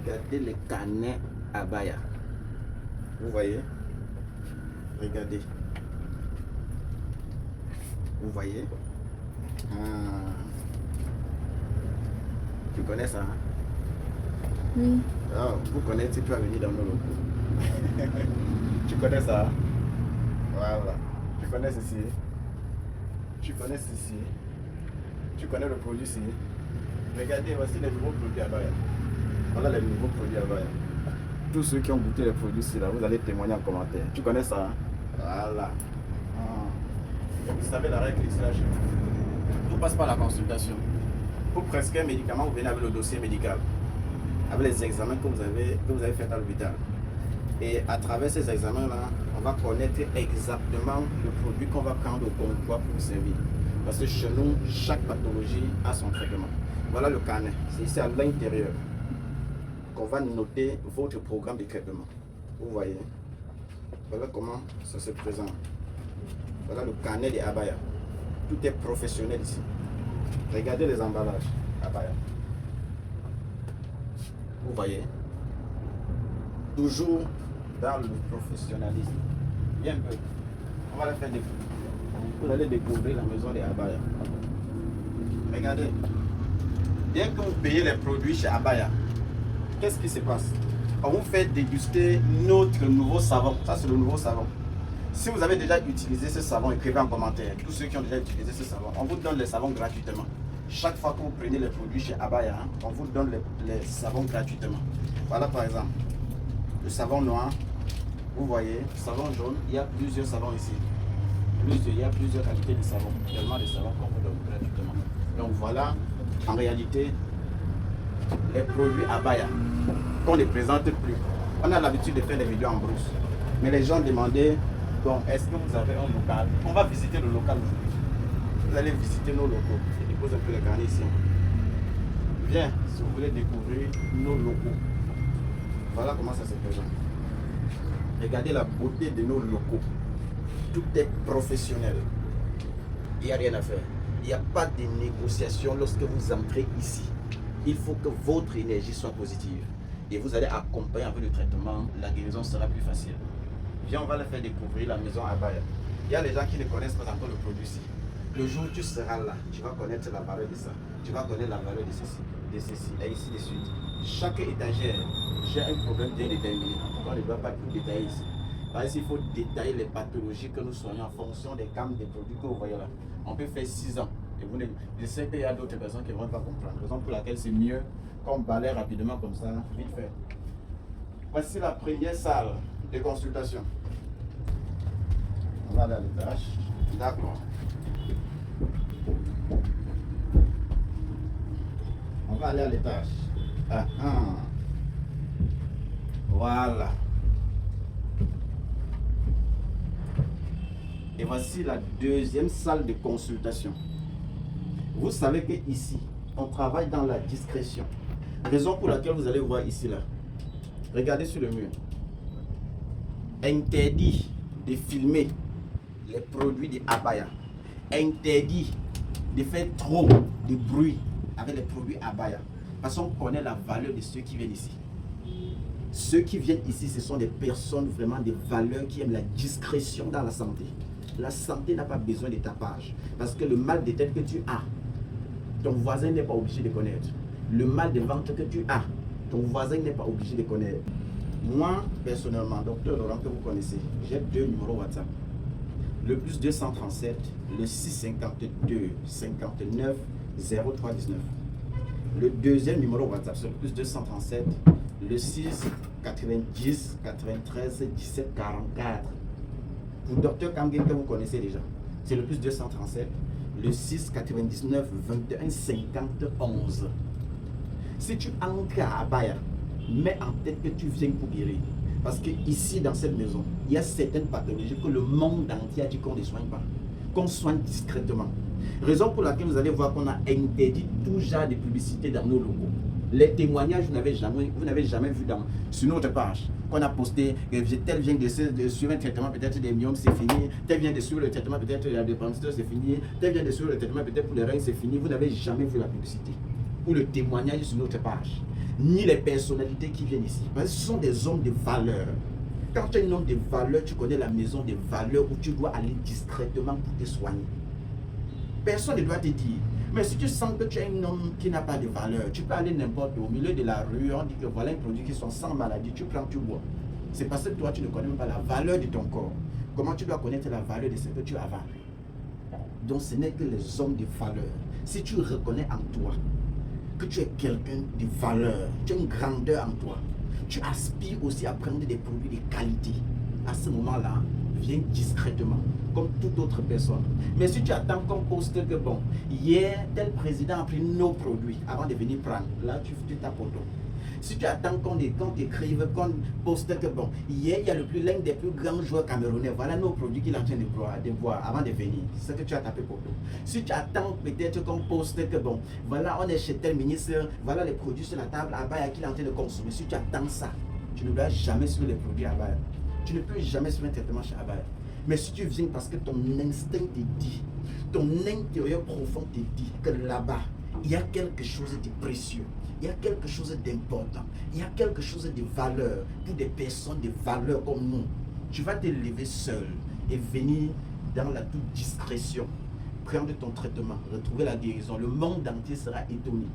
Regardez les canets abaya. Vous voyez? Regardez. Vous voyez? Ah. Tu connais ça, hein? Oui. Ah, vous connaissez, tu vas venir dans nos locaux. Tu connais ça, hein? Voilà. Tu connais ceci? Tu connais ceci? Tu connais le produit ici? Regardez, voici les nouveaux produits abaya. Voilà les nouveaux produits abaya. Tous ceux qui ont goûté les produits ici, là, vous allez témoigner en commentaire. Tu connais ça, hein? Voilà. Ah. Vous savez la règle ici, là, chez vous. Tout passe par la consultation. Pour prescrire un médicament, vous venez avec le dossier médical, avec les examens que vous avez fait à l'hôpital. Et à travers ces examens-là, on va connaître exactement le produit qu'on va prendre au comptoir pour vous servir. Parce que chez nous, chaque pathologie a son traitement. Voilà le carnet. C'est ici à l'intérieur qu'on va noter votre programme de traitement. Vous voyez. Voilà comment ça se présente. Voilà le carnet des abaya. Tout est professionnel ici. Regardez les emballages abaya. Vous voyez. Toujours dans le professionnalisme. Viens un peu. On va le faire découvrir. Vous allez découvrir la maison des abaya. Regardez. Dès que vous payez les produits chez Abaya, qu'est-ce qui se passe? On vous fait déguster notre nouveau savon. Ça, c'est le nouveau savon. Si vous avez déjà utilisé ce savon, écrivez en commentaire. Tous ceux qui ont déjà utilisé ce savon, on vous donne les savons gratuitement. Chaque fois que vous prenez les produits chez Abaya, hein, on vous donne les savons gratuitement. Voilà par exemple, le savon noir. Vous voyez, savon jaune, il y a plusieurs savons ici. Il y a plusieurs qualités de savon. Tellement de savons qu'on vous donne gratuitement. Donc voilà, en réalité, les produits Abaya qu'on ne présente plus. On a l'habitude de faire des vidéos en brousse. Mais les gens demandaient, bon, est-ce que vous avez un local? On va visiter le local aujourd'hui. Vous allez visiter nos locaux. Je dépose un peu les carnets ici. Viens, si vous voulez découvrir nos locaux. Voilà comment ça se présente. Regardez la beauté de nos locaux. Tout est professionnel. Il n'y a rien à faire. Il n'y a pas de négociation lorsque vous entrez ici. Il faut que votre énergie soit positive. Et vous allez accompagner avec le traitement. La guérison sera plus facile. Viens, on va leur faire découvrir la maison Abaya. Il y a les gens qui ne connaissent pas encore le produit ici. Le jour où tu seras là, tu vas connaître la valeur de ça. Tu vas connaître la valeur de ceci, et ainsi de suite. Chaque étagère, j'ai un problème bien déterminé. On ne va pas tout détailler ici. Parce qu'il faut détailler les pathologies que nous soignons en fonction des gammes des produits que vous voyez là. On peut faire 6 ans. Et vous je sais qu'il y a d'autres personnes qui ne vont pas comprendre. Raison pour laquelle c'est mieux qu'on balaye rapidement comme ça, vite fait. Voici la première salle de consultation. On va aller à l'étage. D'accord. On va aller à l'étage. Ah, ah. Voilà. Et voici la deuxième salle de consultation. Vous savez que ici, on travaille dans la discrétion. Raison pour laquelle vous allez voir ici là. Regardez sur le mur. Interdit de filmer les produits de Abaya. Interdit de faire trop de bruit avec les produits Abaya. Parce qu'on connaît la valeur de ceux qui viennent ici. Ceux qui viennent ici, ce sont des personnes vraiment de valeur qui aiment la discrétion dans la santé. La santé n'a pas besoin de tapage. Parce que le mal de tête que tu as, ton voisin n'est pas obligé de connaître. Le mal de ventre que tu as, ton voisin n'est pas obligé de connaître. Moi, personnellement, docteur Laurent que vous connaissez, j'ai 2 numéros WhatsApp. Le plus 237, le 652 59 0319. Le deuxième numéro WhatsApp, c'est le plus 237, le 6 90 93 17 44. Pour docteur Kamgen que vous connaissez déjà, c'est le plus 237, le 6 99 21 50 11. Si tu entres à Abaya, mets en tête que tu viens pour guérir. Parce que ici, dans cette maison, il y a certaines pathologies que le monde entier a dit qu'on ne soigne pas, qu'on soigne discrètement. Raison pour laquelle vous allez voir qu'on a interdit tout genre de publicité dans nos locaux. Les témoignages, vous n'avez jamais vu sur notre page. Qu'on a posté, tel vient de suivre un traitement peut-être des myomes, c'est fini. Tel vient de suivre le traitement peut-être de la dépendance, c'est fini. Tel vient de suivre le traitement peut-être pour les reins, c'est fini. Vous n'avez jamais vu la publicité ou le témoignage sur notre page. ni les personnalités qui viennent ici. Parce que ce sont des hommes de valeur. Quand tu es un homme de valeur, tu connais la maison de valeur où tu dois aller discrètement pour te soigner. Personne ne doit te dire. Mais si tu sens que tu es un homme qui n'a pas de valeur, tu peux aller n'importe où, au milieu de la rue, on dit que voilà un produit qui sont sans maladie, tu prends, tu bois. C'est parce que toi, tu ne connais même pas la valeur de ton corps. Comment tu dois connaître la valeur de ce que tu avales? Donc ce n'est que les hommes de valeur. Si tu reconnais en toi que tu es quelqu'un de valeur, tu as une grandeur en toi, tu aspires aussi à prendre des produits de qualité. À ce moment-là, viens discrètement, comme toute autre personne. Mais si tu attends qu'on poste que bon, hier, tel président a pris nos produits avant de venir prendre, là tu tapes au dos. Si tu attends qu'on écrive, qu'on poste que bon, hier il y a l'un des plus grands joueurs camerounais, voilà nos produits qu'il est en train de boire avant de venir, c'est que tu as tapé pour toi. Si tu attends peut-être qu'on poste que bon, voilà on est chez tel ministre, voilà les produits sur la table, Abaya qu'il est en train de consommer, si tu attends ça, tu ne dois jamais suivre les produits Abaya. Tu ne peux jamais suivre un traitement chez Abaya. Mais si tu viens parce que ton instinct te dit, ton intérieur profond te dit que là-bas, il y a quelque chose de précieux, il y a quelque chose d'important, il y a quelque chose de valeur pour des personnes de valeur comme nous. Tu vas te lever seul et venir dans la toute discrétion, prendre ton traitement, retrouver la guérison. Le monde entier sera étonné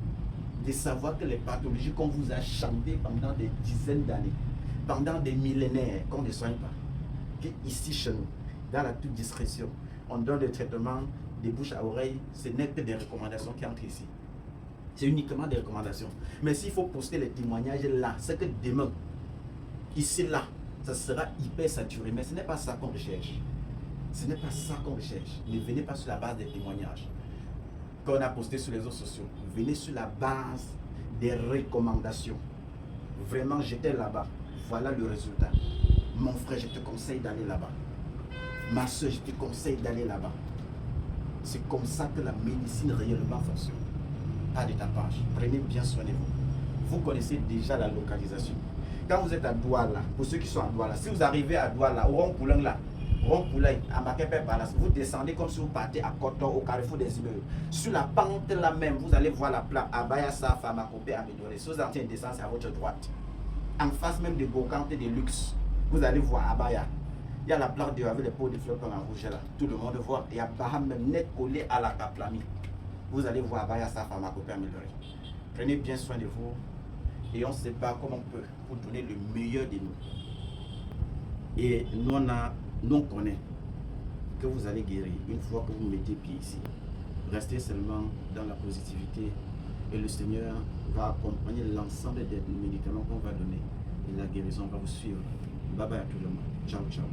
de savoir que les pathologies qu'on vous a chantées pendant des dizaines d'années, pendant des millénaires, qu'on ne soigne pas, qu'ici chez nous, dans la toute discrétion, on donne le traitement des bouches à oreille, ce n'est que des recommandations qui entrent ici. C'est uniquement des recommandations. Mais s'il faut poster les témoignages là, c'est que demain, ici là, ça sera hyper saturé. Mais ce n'est pas ça qu'on recherche. Ce n'est pas ça qu'on recherche. Ne venez pas sur la base des témoignages qu'on a postés sur les réseaux sociaux. Venez sur la base des recommandations. Vraiment, j'étais là-bas. Voilà le résultat. Mon frère, je te conseille d'aller là-bas. Ma soeur, je te conseille d'aller là-bas. C'est comme ça que la médecine réellement fonctionne. Pas de tapage. Prenez bien soin de vous. Vous connaissez déjà la localisation. Quand vous êtes à Douala, pour ceux qui sont à Douala, si vous arrivez à Douala, au Rond-Poulang là, Rond-Poulang, à Makepe Palace, vous descendez comme si vous partez à Coton, au carrefour des immeubles. Sur la pente là même, vous allez voir la plaque Abaya Safa, Makope, Amédoré. Si vous êtes en train de descendre, c'est à votre droite. En face même de Bocante de luxe, vous allez voir Abaya. Il y a la plaque de avec les pots de fleurs en rouge là. Tout le monde voit. Et il y a Baham même net collé à la Kaplami. Vous allez voir Abaya Safa, Makope, Amédoré. Prenez bien soin de vous. Et on se bat comme on peut pour donner le meilleur de nous. Et nous, on connaît que vous allez guérir une fois que vous mettez pied ici. Restez seulement dans la positivité et le Seigneur va accompagner l'ensemble des médicaments qu'on va donner et la guérison va vous suivre. Bye bye à tout le monde. Ciao, ciao.